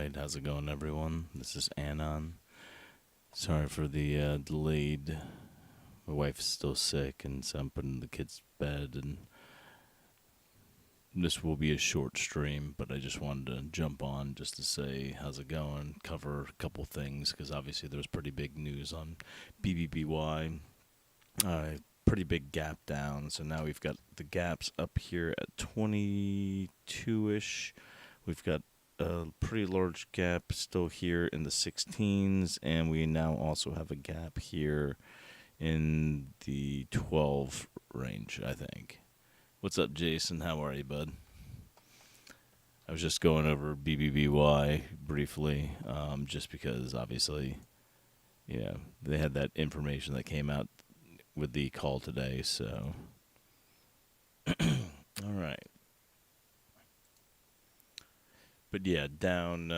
Alright, how's it going, everyone? This is Anon. Sorry for the delayed. My wife's still sick, and so I'm putting the kids to bed, and this will be a short stream, but I just wanted to jump on just to say how's it going, cover a couple things, because obviously there's pretty big news on BBBY. Pretty big gap down, so now we've got the gaps up here at 22-ish. We've got a pretty large gap still here in the 16s, and we now also have a gap here in the 12 range, I think. What's up, Jason? How are you, bud? I was just going over BBBY briefly, just because obviously, they had that information that came out with the call today, so. All right. But yeah, down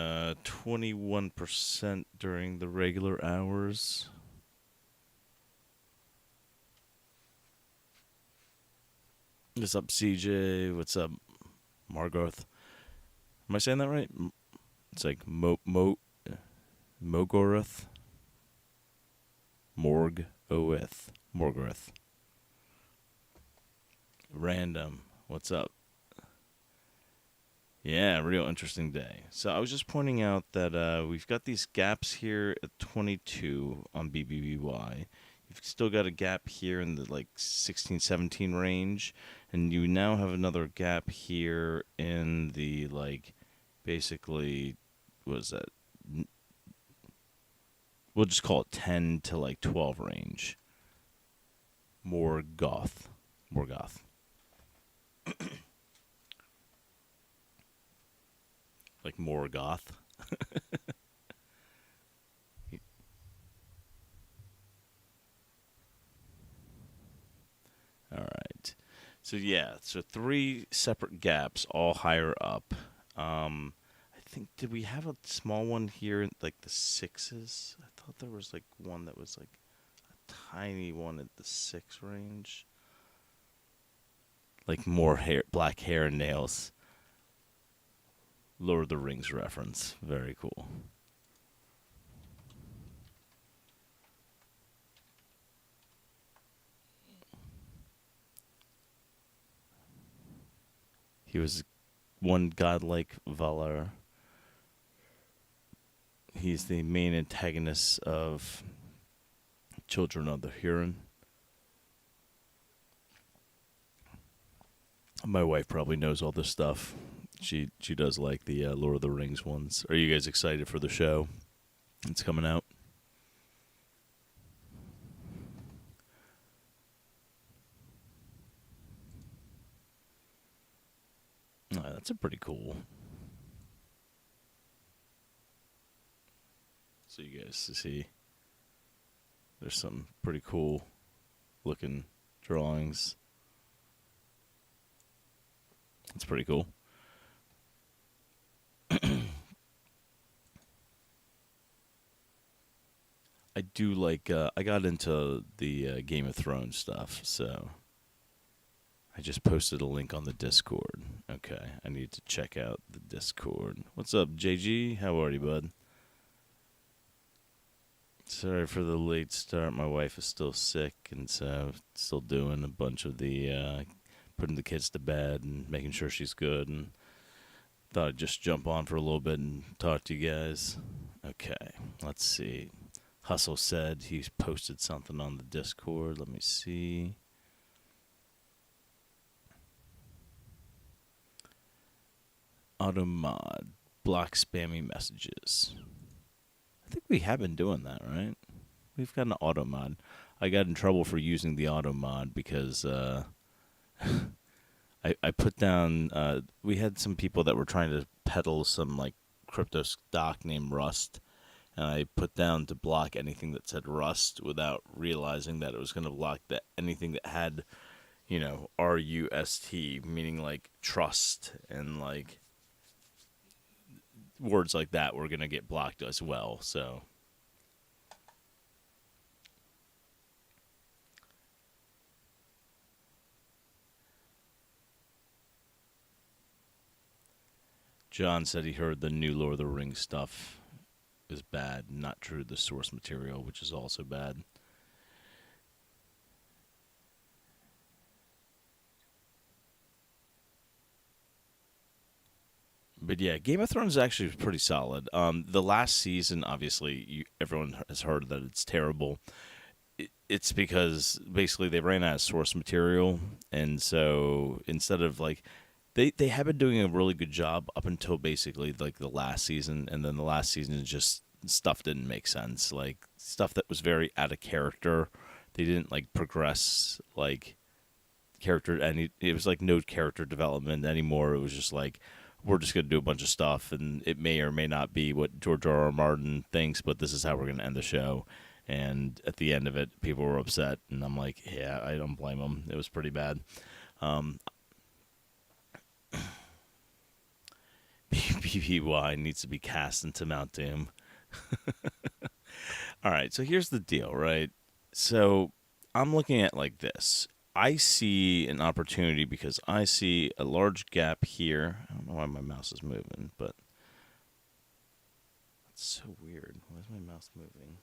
21% during the regular hours. What's up, CJ? What's up, Margarth? Am I saying that right? It's like Mogoreth. Morgoth. Random. What's up? Yeah, real interesting day. So I was just pointing out that we've got these gaps here at 22 on BBBY. You've still got a gap here in the 16, 17 range, and you now have another gap here in the basically, what is that? We'll just call it 10 to 12 range. Morgoth. Like Morgoth. All right. So yeah, so 3 separate gaps, all higher up. I think, did we have a small one here, like the 6s? I thought there was one that was a tiny one at the 6 range. Like more hair, black hair and nails. Lord of the Rings reference. Very cool. He was one godlike Valar. He's the main antagonist of Children of the Huron. My wife probably knows all this stuff. She does like the Lord of the Rings ones. Are you guys excited for the show? It's coming out. Oh, that's a pretty cool. So you guys to see. There's some pretty cool looking drawings. It's pretty cool. I do I got into the Game of Thrones stuff, so I just posted a link on the Discord. Okay, I need to check out the Discord. What's up, JG? How are you, bud? Sorry for the late start. My wife is still sick, and so still doing a bunch of the putting the kids to bed and making sure she's good, and thought I'd just jump on for a little bit and talk to you guys. Okay, let's see. Hustle said he's posted something on the Discord. Let me see. Automod. Block spammy messages. I think we have been doing that, right? We've got an auto mod. I got in trouble for using the auto mod because I put down, we had some people that were trying to peddle some crypto stock named Rust, and I put down to block anything that said Rust without realizing that it was going to block anything that had, RUST, meaning trust, and words like that were going to get blocked as well, so. John said he heard the new Lord of the Rings stuff is bad, not true to the source material, which is also bad. But yeah, Game of Thrones actually was pretty solid. The last season, obviously, everyone has heard that it's terrible. It's because basically they ran out of source material, and so instead of like, they have been doing a really good job up until basically like the last season, and then the last season just stuff didn't make sense. Like stuff that was very out of character. They didn't like progress like character, and it was like no character development anymore. It was just like, we're just going to do a bunch of stuff, and it may or may not be what George R.R. Martin thinks, but this is how we're going to end the show. And at the end of it, people were upset, and I'm like, yeah, I don't blame them. It was pretty bad. BBBY needs to be cast into Mount Doom. All right, so here's the deal, right? So I'm looking at like this. I see an opportunity because I see a large gap here. I don't know why my mouse is moving, but it's so weird. Why is my mouse moving?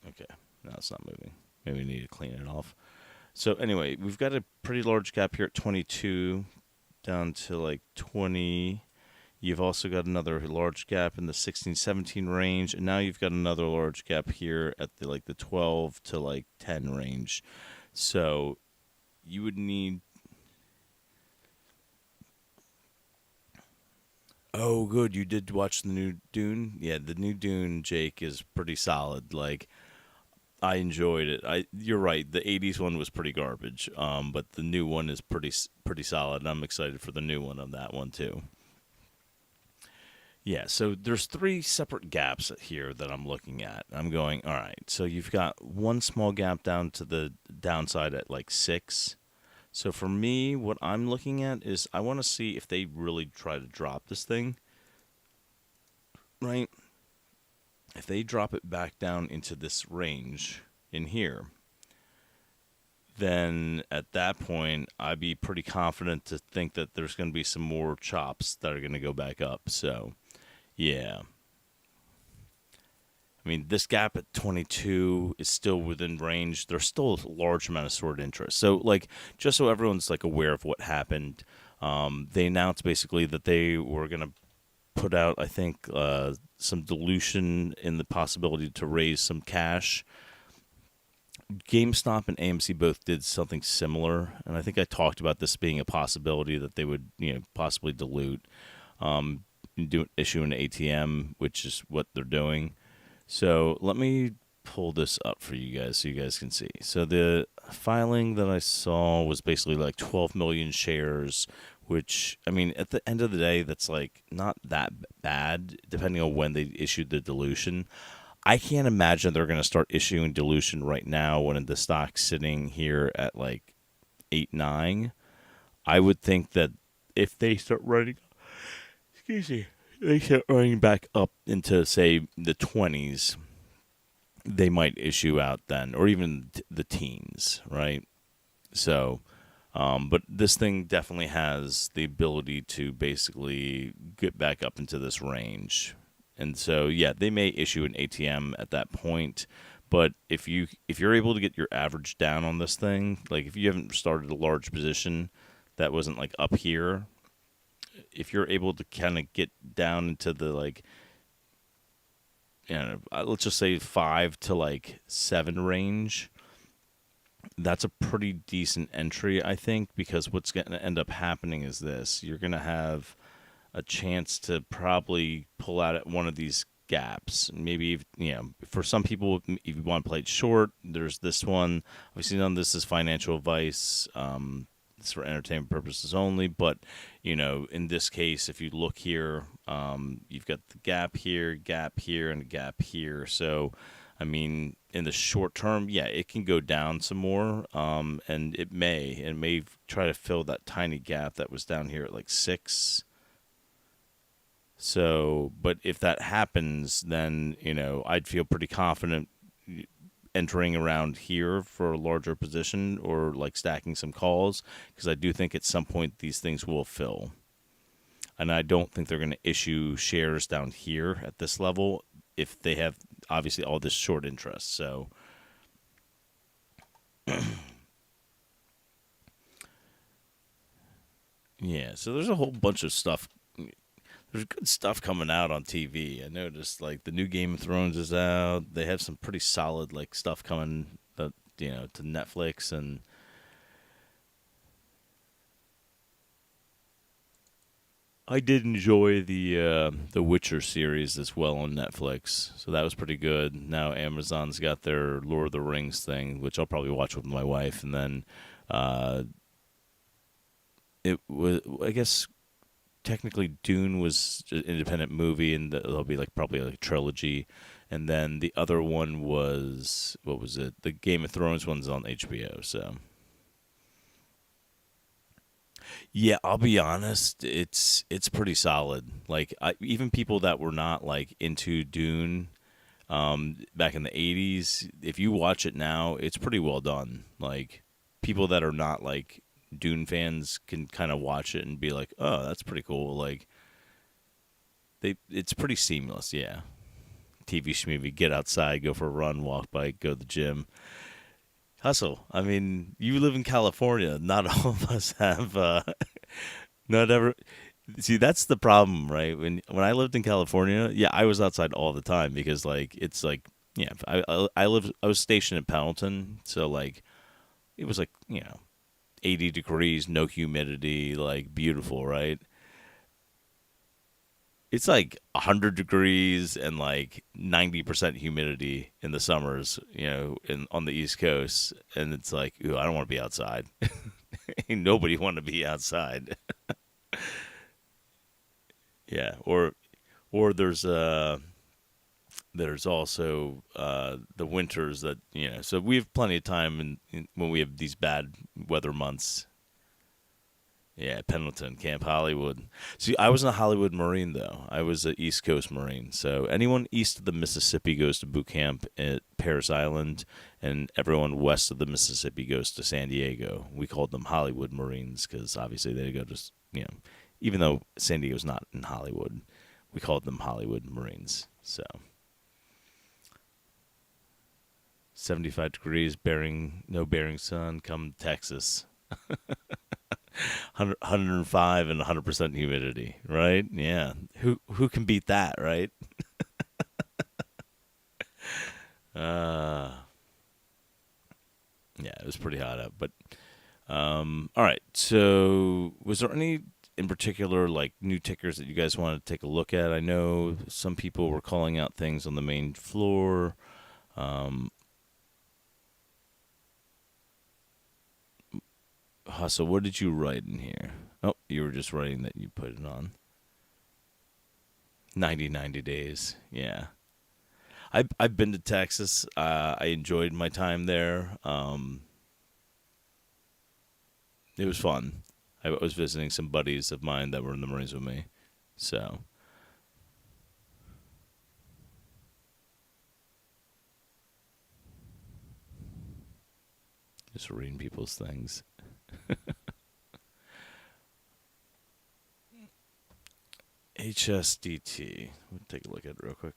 Okay, now it's not moving. Maybe we need to clean it off. So anyway, we've got a pretty large gap here at 22 down to like 20. You've also got another large gap in the 16-17 range, and now you've got another large gap here at the like the 12 to like 10 range. So you would need. Oh, good. You did watch the new Dune? Yeah, the new Dune, Jake, is pretty solid. Like, I enjoyed it. You're right. The 80s one was pretty garbage. But the new one is pretty solid, and I'm excited for the new one on that one too. Yeah, so there's three separate gaps here that I'm looking at. I'm going, all right, so you've got one small gap down to the downside at like 6. So for me, what I'm looking at is I want to see if they really try to drop this thing, right? If they drop it back down into this range in here, then at that point, I'd be pretty confident to think that there's going to be some more chops that are going to go back up. So, yeah. I mean, this gap at 22 is still within range. There's still a large amount of stored interest. So, like, just so everyone's, like, aware of what happened, they announced basically that they were going to put out, I think, some dilution in the possibility to raise some cash. GameStop and AMC both did something similar, and I think I talked about this being a possibility that they would, possibly dilute, issue an ATM, which is what they're doing. So let me pull this up for you guys so you guys can see. So the filing that I saw was basically like 12 million shares, which, I mean, at the end of the day, that's like not that bad, depending on when they issued the dilution. I can't imagine they're going to start issuing dilution right now when the stock's sitting here at like 8, 9. I would think that if they start running, they start running back up into, say, the 20s, they might issue out then, or even the teens, right? So, but this thing definitely has the ability to basically get back up into this range. And so, yeah, they may issue an ATM at that point. But if you're able to get your average down on this thing, like if you haven't started a large position that wasn't like up here, if you're able to kind of get down into the like, let's just say 5 to like 7 range, that's a pretty decent entry, I think, because what's going to end up happening is this. You're going to have a chance to probably pull out at one of these gaps. Maybe, for some people, if you want to play it short, there's this one. Obviously, none of this is financial advice. It's for entertainment purposes only. But, in this case, if you look here, you've got the gap here, and a gap here. So, I mean, in the short term, yeah, it can go down some more, and it may try to fill that tiny gap that was down here at like 6. So, but if that happens, then, I'd feel pretty confident entering around here for a larger position or like stacking some calls, because I do think at some point these things will fill. And I don't think they're going to issue shares down here at this level if they have, obviously, all this short interest. So, yeah. So there's a whole bunch of stuff. There's good stuff coming out on TV. I noticed, like, the new Game of Thrones is out. They have some pretty solid, like, stuff coming, to Netflix. And I did enjoy the Witcher series as well on Netflix, so that was pretty good. Now Amazon's got their Lord of the Rings thing, which I'll probably watch with my wife, and then it was, I guess, technically Dune was an independent movie, and there'll be probably a trilogy, and then the other one was, what was it? The Game of Thrones one's on HBO, so. Yeah, I'll be honest. It's pretty solid. Like, even people that were not like into Dune back in the '80s, if you watch it now, it's pretty well done. Like, people that are not like Dune fans can kind of watch it and be like, "Oh, that's pretty cool." Like, it's pretty seamless. Yeah, TV schmovie. Get outside, go for a run, walk bike, go to the gym. Hustle. I mean, you live in California. Not all of us have. Not ever. See, that's the problem, right? When I lived in California, yeah, I was outside all the time because, like, it's like, yeah, I was stationed in Pendleton, so like, it was like 80 degrees, no humidity, like beautiful, right? It's like 100 degrees and like 90% humidity in the summers, on the East Coast. And it's like, ooh, I don't want to be outside. Ain't nobody want to be outside. Yeah. Or there's also the winters that, so we have plenty of time when we have these bad weather months. Yeah, Pendleton, Camp Hollywood. See, I was in a Hollywood Marine, though. I was an East Coast Marine. So anyone east of the Mississippi goes to boot camp at Parris Island, and everyone west of the Mississippi goes to San Diego. We called them Hollywood Marines because obviously they go to, even though San Diego's not in Hollywood, we called them Hollywood Marines. So 75 degrees, no bearing sun, come Texas. 105 and 100% humidity, right? Yeah. Who can beat that, right? Yeah, it was pretty hot out. But all right. So, was there any in particular like new tickers that you guys wanted to take a look at? I know some people were calling out things on the main floor. Hustle, what did you write in here? Oh, you were just writing that you put it on. 90 days. Yeah. I've been to Texas. I enjoyed my time there. It was fun. I was visiting some buddies of mine that were in the Marines with me. So. Just reading people's things. HSDT. We'll take a look at it real quick.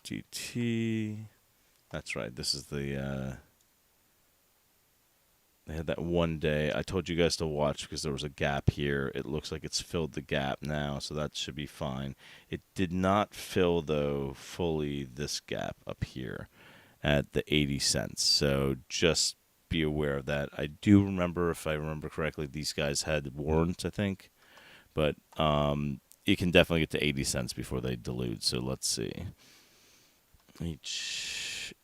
SDT. That's right. This is the. They had that one day. I told you guys to watch because there was a gap here. It looks like it's filled the gap now, so that should be fine. It did not fill, though, fully this gap up here at the 80 cents. So just be aware of that. I do remember, if I remember correctly, these guys had warrants, I think. But it can definitely get to 80 cents before they dilute. So let's see.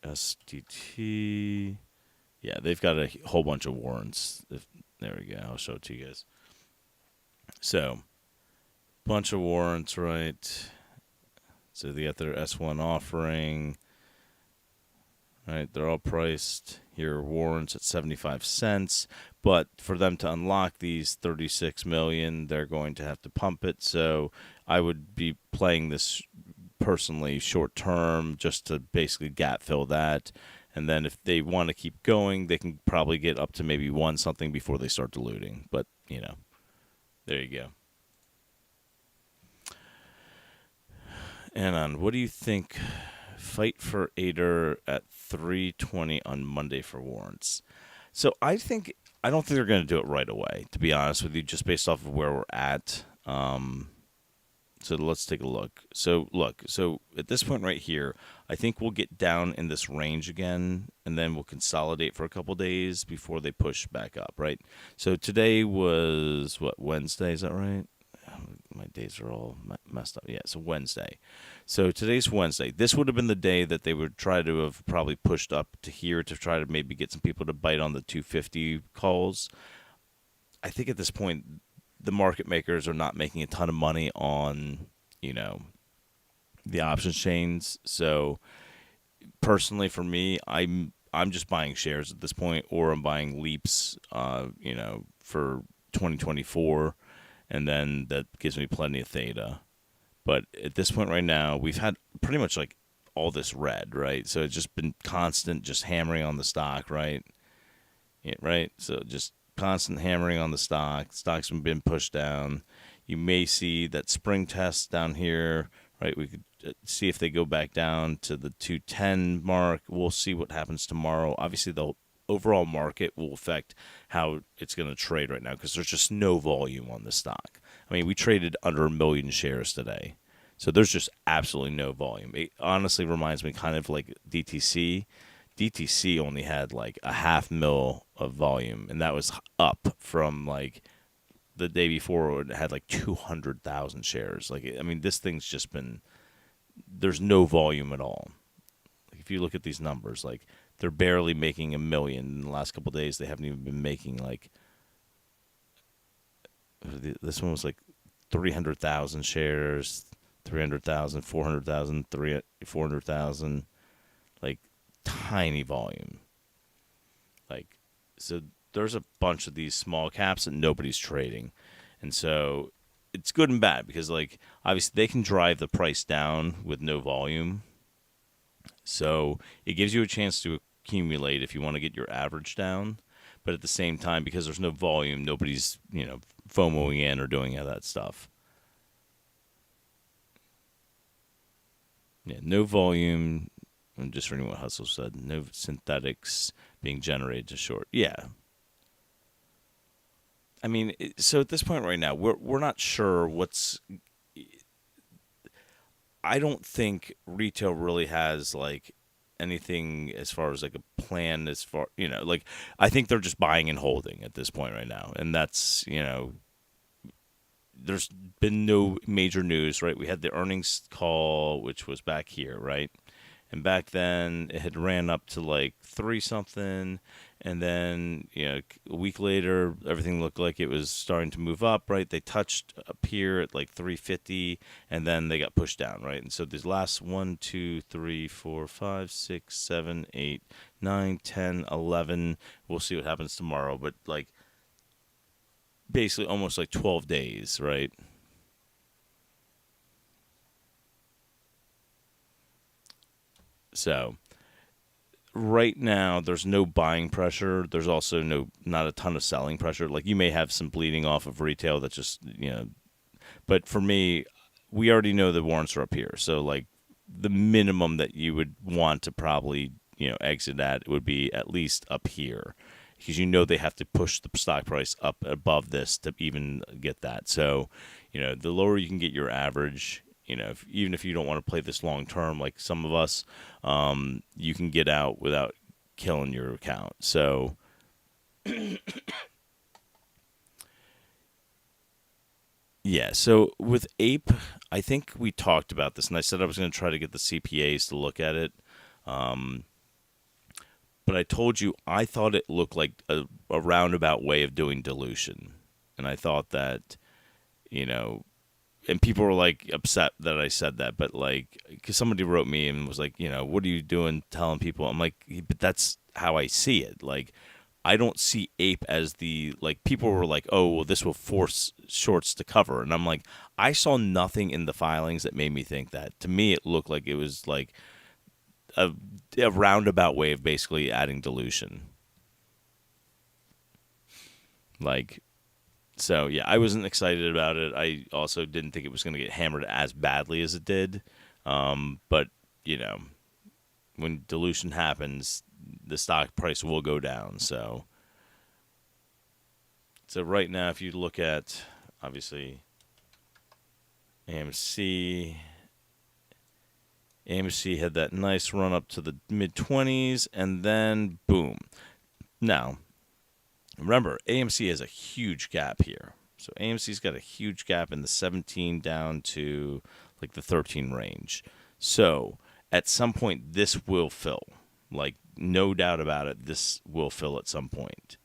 HSDT. Yeah, they've got a whole bunch of warrants. There we go. I'll show it to you guys. So, bunch of warrants, right? So they got their S1 offering. Right, they're all priced here. Warrants at 75 cents. But for them to unlock these 36 million, they're going to have to pump it. So I would be playing this personally short term just to basically gap fill that. And then if they want to keep going, they can probably get up to maybe 1 something before they start diluting. But, there you go. And what do you think? Fight for ATER at 3:20 on Monday for warrants. So I don't think they're going to do it right away, to be honest with you, just based off of where we're at. So let's take a look. So at this point right here, I think we'll get down in this range again, and then we'll consolidate for a couple days before they push back up, right? So today was, Wednesday, is that right? My days are all messed up. Yeah, so Wednesday. So today's Wednesday. This would have been the day that they would try to have probably pushed up to here to try to maybe get some people to bite on the 250 calls. I think at this point, the market makers are not making a ton of money on, the options chains. So personally for me, I'm just buying shares at this point, or I'm buying leaps, for 2024. And then that gives me plenty of theta. But at this point right now, we've had pretty much like all this red, right? So it's just been constant just hammering on the stock, right? Yeah, right? So just constant hammering on the stock. Stock's been pushed down. You may see that spring test down here, right? We could see if they go back down to the 210 mark. We'll see what happens tomorrow. Obviously, the overall market will affect how it's going to trade right now because there's just no volume on the stock. I mean, we traded under 1 million shares today. So there's just absolutely no volume. It honestly reminds me kind of like DTC. DTC only had like a 500,000 of volume, and that was up from like the day before it had like 200,000 shares. Like, I mean, this thing's just been, there's no volume at all. Like, if you look at these numbers, like, they're barely making 1 million in the last couple of days. They haven't even been making like, this one was like 300,000 shares, 300,000, 400,000, 400,000, like tiny volume. Like, so there's a bunch of these small caps that nobody's trading. And so it's good and bad because, like, obviously they can drive the price down with no volume. So it gives you a chance to accumulate if you want to get your average down. But at the same time, because there's no volume, nobody's, FOMOing in or doing all that stuff. Yeah, no volume. I'm just reading what Hustle said. No synthetics being generated to short. Yeah. I mean, so at this point right now, we're not sure what's. I don't think retail really has like anything as far as like a plan as far, like I think they're just buying and holding at this point right now. And that's, there's been no major news, right? We had the earnings call, which was back here, right? And back then it had ran up to like 3 something. And then, a week later, everything looked like it was starting to move up, right? They touched up here at like 350, and then they got pushed down, right? And so these last 1, 2, 3, 4, 5, 6, 7, 8, 9, 10, 11, we'll see what happens tomorrow. But like basically almost like 12 days, right? So right now, there's no buying pressure. There's also not a ton of selling pressure. Like, you may have some bleeding off of retail that just, But for me, we already know the warrants are up here. So, like, the minimum that you would want to probably, exit at would be at least up here. Because they have to push the stock price up above this to even get that. So, the lower you can get your average, even if you don't want to play this long term, like some of us, you can get out without killing your account. So, yeah. So with APE, I think we talked about this, and I said I was going to try to get the CPAs to look at it. But I told you I thought it looked like a roundabout way of doing dilution, and I thought that, and people were like upset that I said that, but like, because somebody wrote me and was like, what are you doing telling people? I'm like, but that's how I see it. Like, I don't see APE as the, like, people were like, oh, well, this will force shorts to cover. And I'm like, I saw nothing in the filings that made me think that. To me, it looked like it was like a roundabout way of basically adding dilution. Like, so yeah, I wasn't excited about it. I also didn't think it was going to get hammered as badly as it did. But, you know, when dilution happens, the stock price will go down. So right now, if you look at, obviously, AMC had that nice run up to the mid-20s, and then boom. Now, remember, AMC has a huge gap here. So AMC's got a huge gap in the 17 down to like the 13 range. So at some point, this will fill. Like, no doubt about it, this will fill at some point.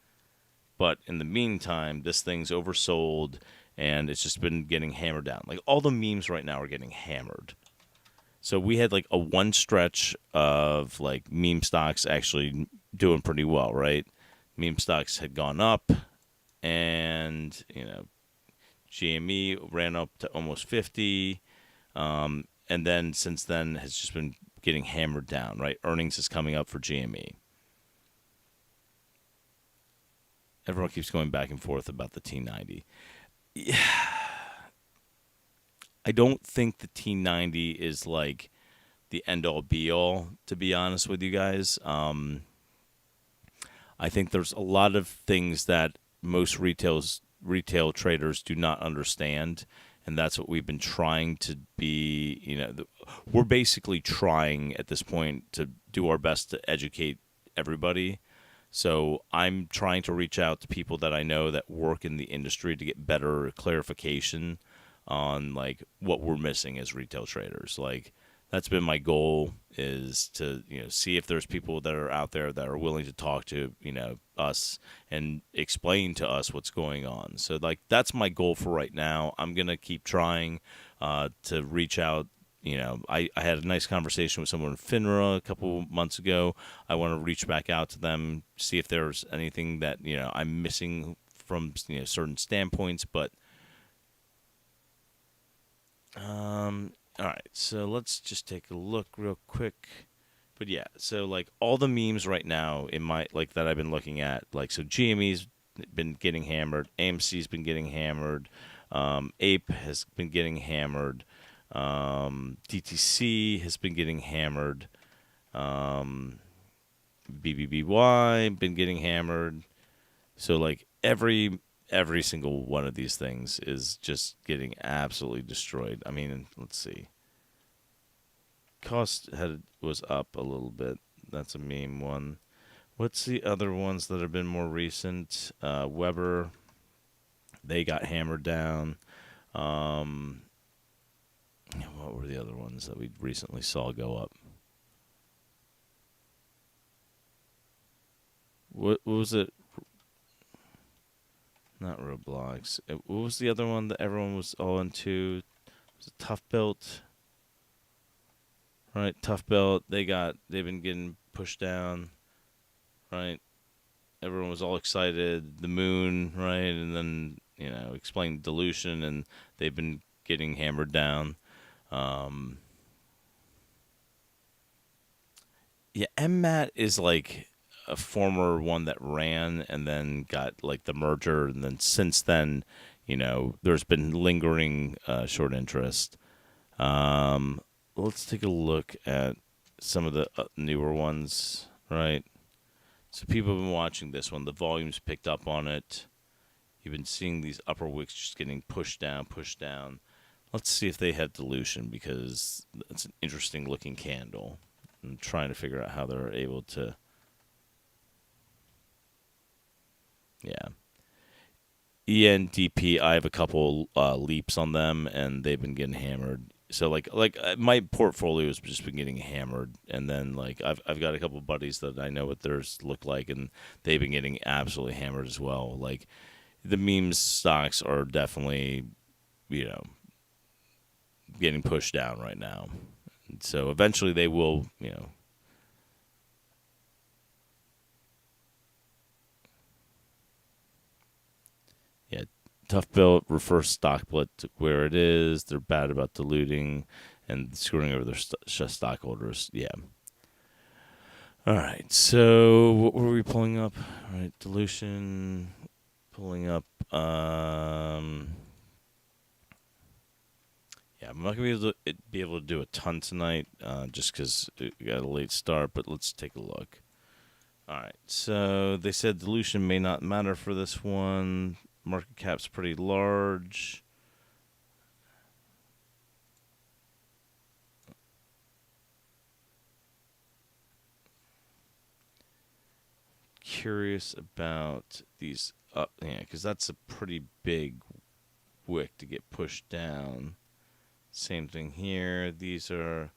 But in the meantime, this thing's oversold, and it's just been getting hammered down. Like, all the memes right now are getting hammered. So we had like a one stretch of like meme stocks actually doing pretty well, right? Meme stocks had gone up, and, you know, GME ran up to almost 50, and then since then has just been getting hammered down, right? Earnings is coming up for GME. Everyone keeps going back and forth about the T90. Yeah. I don't think the T90 is like the end-all be-all, to be honest with you guys. I think there's a lot of things that most retail traders do not understand, and that's what we've been trying to be. You know, we're basically trying at this point to do our best to educate everybody. So I'm trying to reach out to people that I know that work in the industry to get better clarification on like what we're missing as retail traders. Like, that's been my goal, is to, you know, see if there's people that are out there that are willing to talk to, you know, us and explain to us what's going on. So like, that's my goal for right now. I'm going to keep trying to reach out. You know, I had a nice conversation with someone in FINRA a couple months ago. I want to reach back out to them, see if there's anything that, you know, I'm missing from, you know, certain standpoints. But all right, so let's just take a look real quick. But yeah, so like all the memes right now in my, like, that I've been looking at, like, so GME's been getting hammered, AMC's been getting hammered, APE has been getting hammered, DTC has been getting hammered, BBBY been getting hammered. So like every single one of these things is just getting absolutely destroyed. I mean, let's see. Cost was up a little bit. That's a meme one. What's the other ones that have been more recent? WEBR, they got hammered down. What were the other ones that we recently saw go up? What was it? Not Roblox. What was the other one that everyone was all into? Was it Tough Belt? Right, Tough Belt. They've been getting pushed down. Right, everyone was all excited. The moon, right, and then, you know, explained dilution, and they've been getting hammered down. Yeah, MMAT is like a former one that ran and then got like the merger, and then since then, you know, there's been lingering short interest. Let's take a look at some of the newer ones, right? So people have been watching this one. The volume's picked up on it. You've been seeing these upper wicks just getting pushed down, pushed down. Let's see if they had dilution, because it's an interesting looking candle. I'm trying to figure out how they're able to. Yeah. ENDP, I have a couple leaps on them, and they've been getting hammered. So like my portfolio has just been getting hammered, and then like I've got a couple buddies that I know what theirs look like, and they've been getting absolutely hammered as well. Like, the memes stocks are definitely, you know, getting pushed down right now. So eventually they will, you know. Tough Belt refers stock split to where it is. They're bad about diluting and screwing over their stockholders. Yeah. All right. So what were we pulling up? All right. Dilution. Pulling up. Yeah, I'm not going to be able to do a ton tonight just because we got a late start, but let's take a look. All right. So they said dilution may not matter for this one. Market cap's pretty large. Curious about these up, yeah, because that's a pretty big wick to get pushed down. Same thing here. These are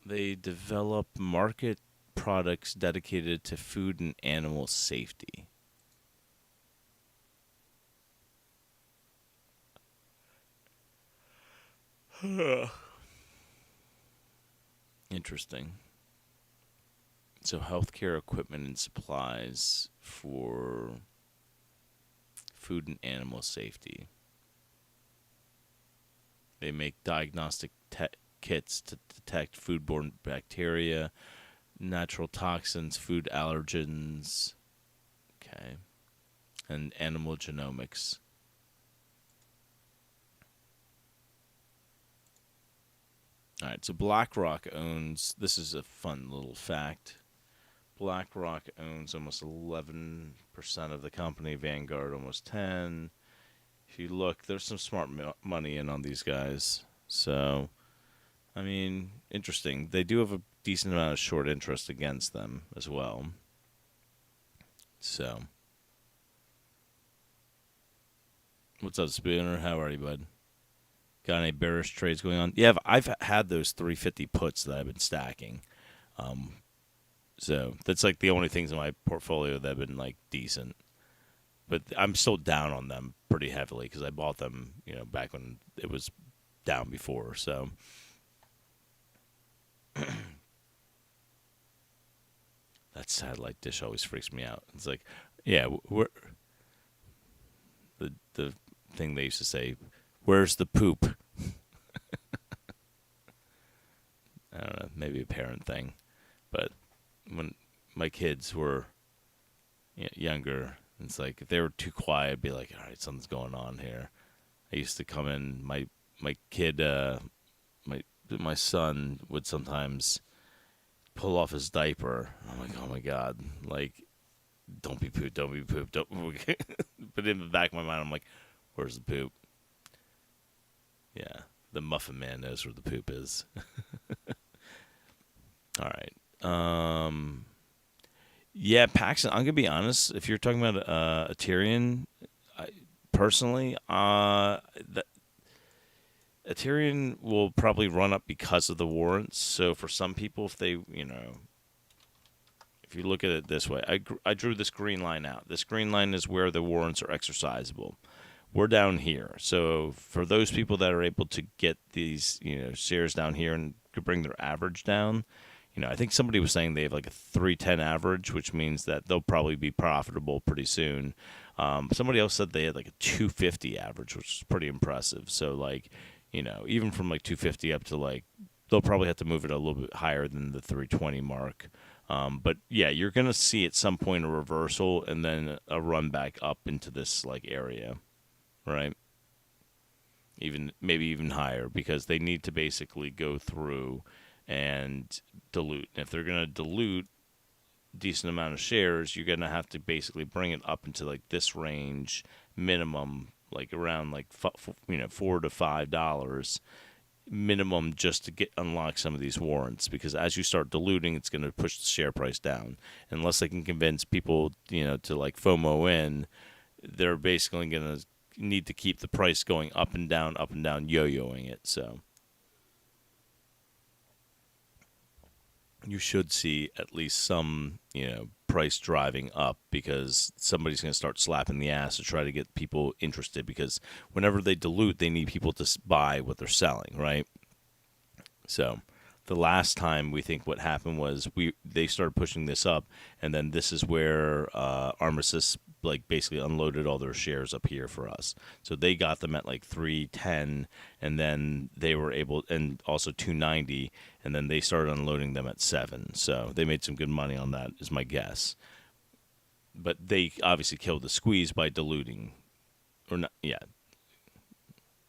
they develop market products dedicated to food and animal safety. Interesting. So healthcare equipment and supplies for food and animal safety. They make diagnostic kits to detect foodborne bacteria, natural toxins, food allergens, okay, and animal genomics. All right, so BlackRock owns, this is a fun little fact. BlackRock owns almost 11% of the company, Vanguard almost 10. If you look, there's some smart money in on these guys. So, I mean, interesting. They do have a decent amount of short interest against them as well. So, what's up, Spooner? How are you, bud? Got any bearish trades going on? Yeah, I've had those 350 puts that I've been stacking. So that's like the only things in my portfolio that have been like decent. But I'm still down on them pretty heavily because I bought them, back when it was down before. So that satellite dish always freaks me out. It's like, yeah, the thing they used to say, where's the poop? I don't know, maybe a parent thing. But when my kids were younger, it's like if they were too quiet, I'd be like, all right, something's going on here. I used to come in, my kid, my son would sometimes pull off his diaper. I'm like, oh my God, like, don't be pooped, don't be pooped, don't. But in the back of my mind, I'm like, where's the poop? Yeah, the Muffin Man knows where the poop is. All right. Yeah, Paxson, I'm going to be honest. If you're talking about Aterian, personally, Aterian will probably run up because of the warrants. So for some people, if they, if you look at it this way, I drew this green line out. This green line is where the warrants are exercisable. We're down here. So for those people that are able to get these, shares down here and could bring their average down, I think somebody was saying they have like a 310 average, which means that they'll probably be profitable pretty soon. Somebody else said they had like a 250 average, which is pretty impressive. So like, even from like 250 up to like, they'll probably have to move it a little bit higher than the 320 mark. But yeah, you're going to see at some point a reversal and then a run back up into this like area, right? Maybe even higher, because they need to basically go through and dilute. And if they're going to dilute a decent amount of shares, you're going to have to basically bring it up into like this range minimum, like around like $4 to $5 minimum, just to unlock some of these warrants. Because as you start diluting, it's going to push the share price down. Unless they can convince people, to like FOMO in, they're basically going to need to keep the price going up and down, yo-yoing it. So you should see at least some, price driving up, because somebody's going to start slapping the ass to try to get people interested, because whenever they dilute, they need people to buy what they're selling, right? So the last time we think what happened was they started pushing this up, and then this is where Armistice like basically unloaded all their shares up here for us. So they got them at like 310, and then they were able, and also 290, and then they started unloading them at 7. So they made some good money on that, is my guess. But they obviously killed the squeeze by diluting, or not, yeah.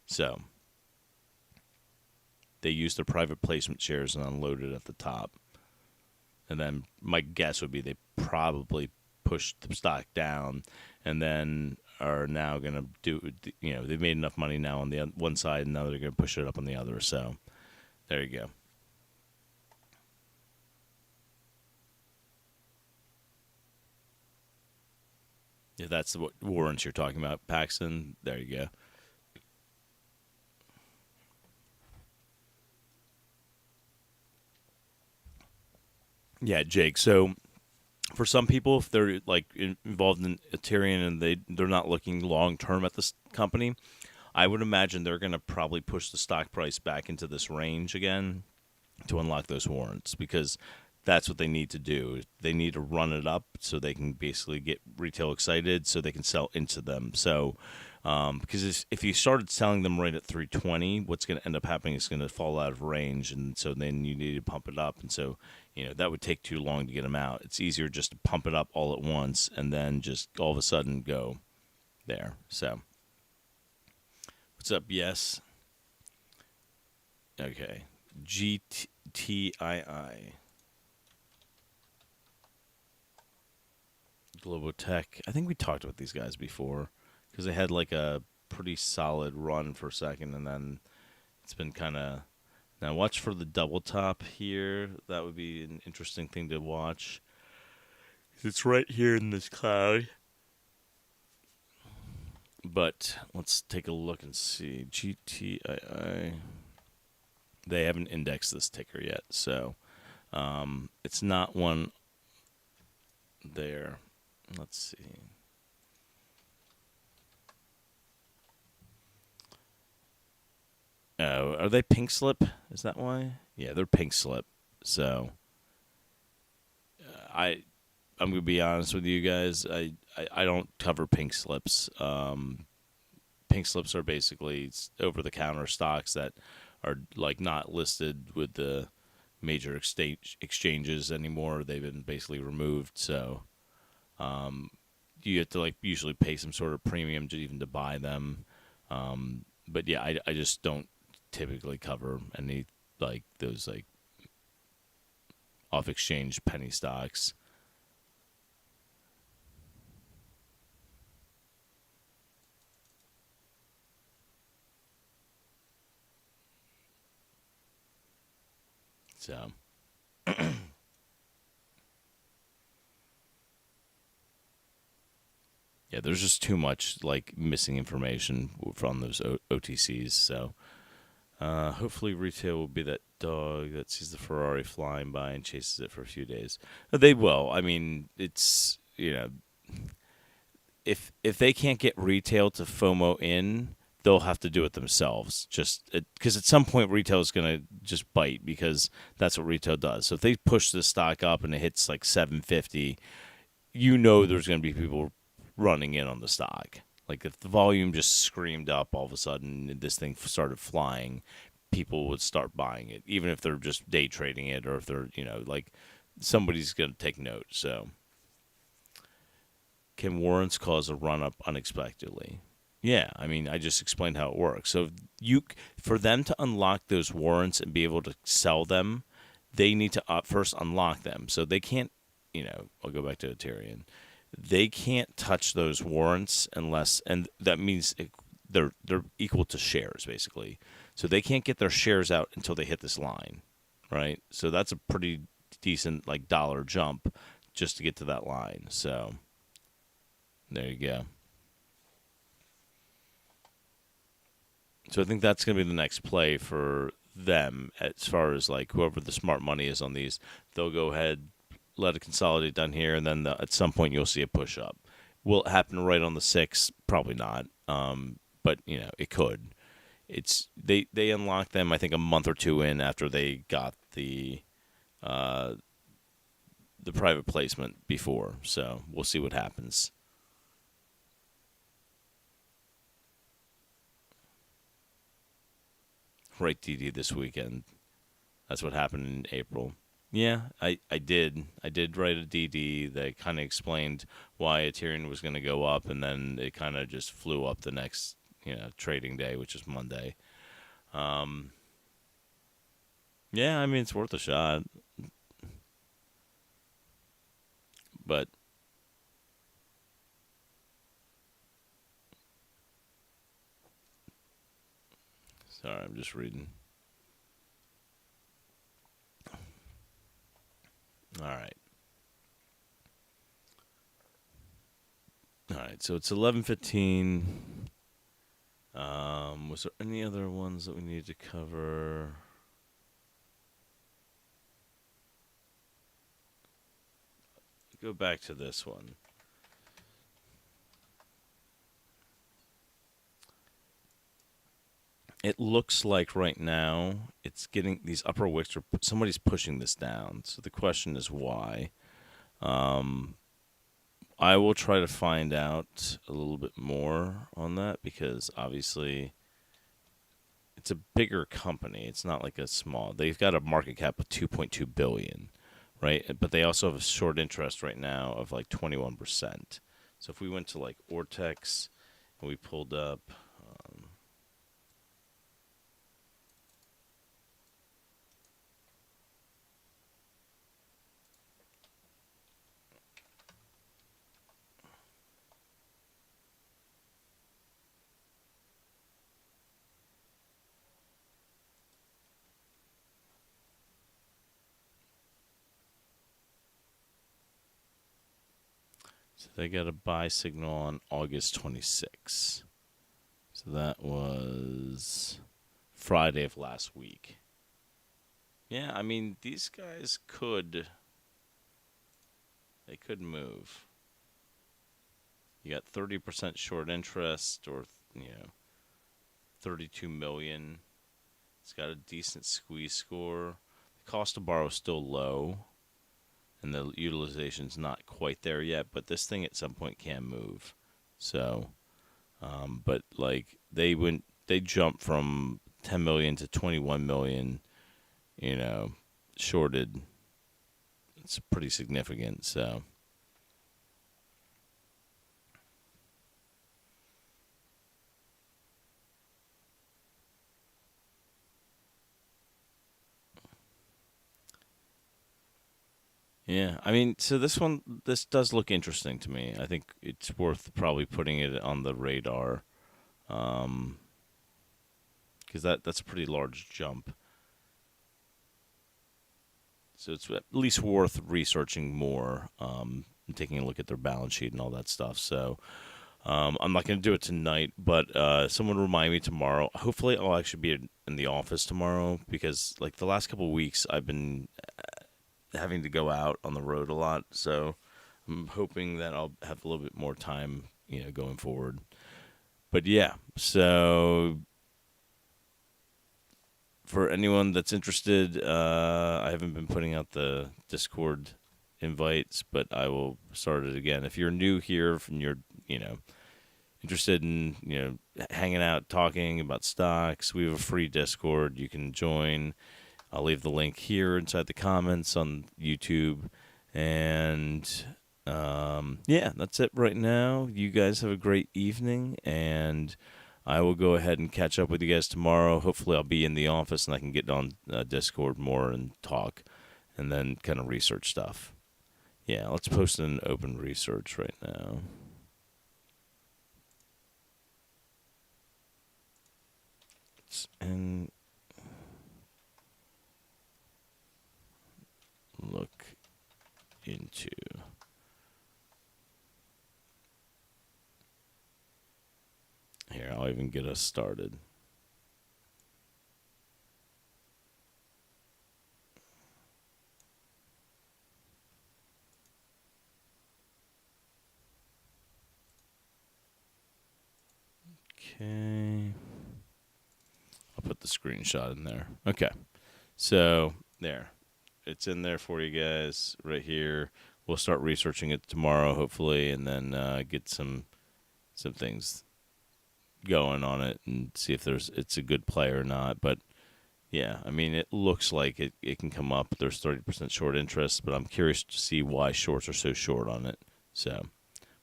So they used their private placement shares and unloaded at the top. And then my guess would be they probably pushed the stock down, and then are now going to do, they've made enough money now on the one side, and now they're going to push it up on the other. So there you go. If that's what warrants you're talking about, Paxton, there you go. Yeah, Jake. So for some people, if they're like involved in Aterian and they're not looking long term at this company, I would imagine they're going to probably push the stock price back into this range again to unlock those warrants, because that's what they need to do. They need to run it up so they can basically get retail excited so they can sell into them. So because if you started selling them right at 320, what's going to end up happening is going to fall out of range, and so then you need to pump it up, and so that would take too long to get them out. It's easier just to pump it up all at once and then just all of a sudden go there. So what's up? Yes. Okay. GTII. Global Tech. I think we talked about these guys before because they had like a pretty solid run for a second, and then it's been kind of. Now watch for the double top here. That would be an interesting thing to watch. It's right here in this cloud. But let's take a look and see. GTII. They haven't indexed this ticker yet, so it's not one there. Let's see. Oh, are they pink slip? Is that why? Yeah, they're pink slip. So I'm gonna be honest with you guys. I don't cover pink slips. Pink slips are basically over-the-counter stocks that are like not listed with the major exchanges anymore. They've been basically removed. So you have to like usually pay some sort of premium to even to buy them. But yeah, I just don't typically cover any like those like off exchange penny stocks. So yeah, there's just too much like missing information from those OTCs. So hopefully retail will be that dog that sees the Ferrari flying by and chases it for a few days. They will. I mean, it's if they can't get retail to FOMO in, they'll have to do it themselves. Just because at some point retail is going to just bite, because that's what retail does. So if they push the stock up and it hits like 750, there's going to be people running in on the stock. Like if the volume just screamed up all of a sudden and this thing started flying, people would start buying it, even if they're just day trading it, or if they're like somebody's going to take note. So can warrants cause a run up unexpectedly? Yeah, I mean, I just explained how it works. So for them to unlock those warrants and be able to sell them, they need to first unlock them. So they can't, I'll go back to Aterian. They can't touch those warrants unless, and that means they're equal to shares basically. So they can't get their shares out until they hit this line, right? So that's a pretty decent like dollar jump just to get to that line. So there you go. So I think that's going to be the next play for them as far as like whoever the smart money is on these. They'll go ahead, let it consolidate down here, and then at some point you'll see a push up. Will it happen right on the 6? Probably not. But it could. they unlocked them, I think, a month or two in after they got the private placement before. So we'll see what happens. Right, DD this weekend. That's what happened in April. Yeah, I did. I did write a DD that kind of explained why Aterian was going to go up, and then it kind of just flew up the next, trading day, which is Monday. Yeah, I mean, it's worth a shot. But sorry, I'm just reading. All right. All right, so it's 11:15. Was there any other ones that we needed to cover? Go back to this one. It looks like right now it's getting these upper wicks are somebody's pushing this down. So the question is why. I will try to find out a little bit more on that because obviously it's a bigger company. It's not like a small. They've got a market cap of 2.2 billion, right? But they also have a short interest right now of like 21%. So if we went to like Ortex and we pulled up so they got a buy signal on August 26th. So that was Friday of last week. Yeah, I mean, these guys could move. You got 30% short interest or, 32 million. It's got a decent squeeze score. The cost to borrow is still low. And the utilization's not quite there yet, but this thing at some point can move. So, but like they jumped from 10 million to 21 million, shorted. It's pretty significant. So, yeah, I mean, so this does look interesting to me. I think it's worth probably putting it on the radar, because that's a pretty large jump. So it's at least worth researching more, and taking a look at their balance sheet and all that stuff. So I'm not going to do it tonight, but someone remind me tomorrow. Hopefully, I'll actually be in the office tomorrow because, like, the last couple of weeks, I've been having to go out on the road a lot. So I'm hoping that I'll have a little bit more time, going forward. But yeah, so for anyone that's interested, I haven't been putting out the Discord invites, but I will start it again. If you're new here and you're, interested in, hanging out, talking about stocks, we have a free Discord you can join. I'll leave the link here inside the comments on YouTube. And yeah, that's it right now. You guys have a great evening, and I will go ahead and catch up with you guys tomorrow. Hopefully I'll be in the office and I can get on Discord more and talk and then kind of research stuff. Yeah, let's post an open research right now. And look into. Here, I'll even get us started. Okay. screenshot in there. Okay. So there. It's in there for you guys right here. We'll start researching it tomorrow, hopefully, and then get some things going on it and see if it's a good play or not. But yeah, I mean, it looks like it can come up. There's 30% short interest, but I'm curious to see why shorts are so short on it. So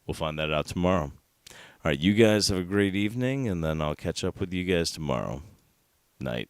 we'll find that out tomorrow. All right, you guys have a great evening, and then I'll catch up with you guys tomorrow. Night.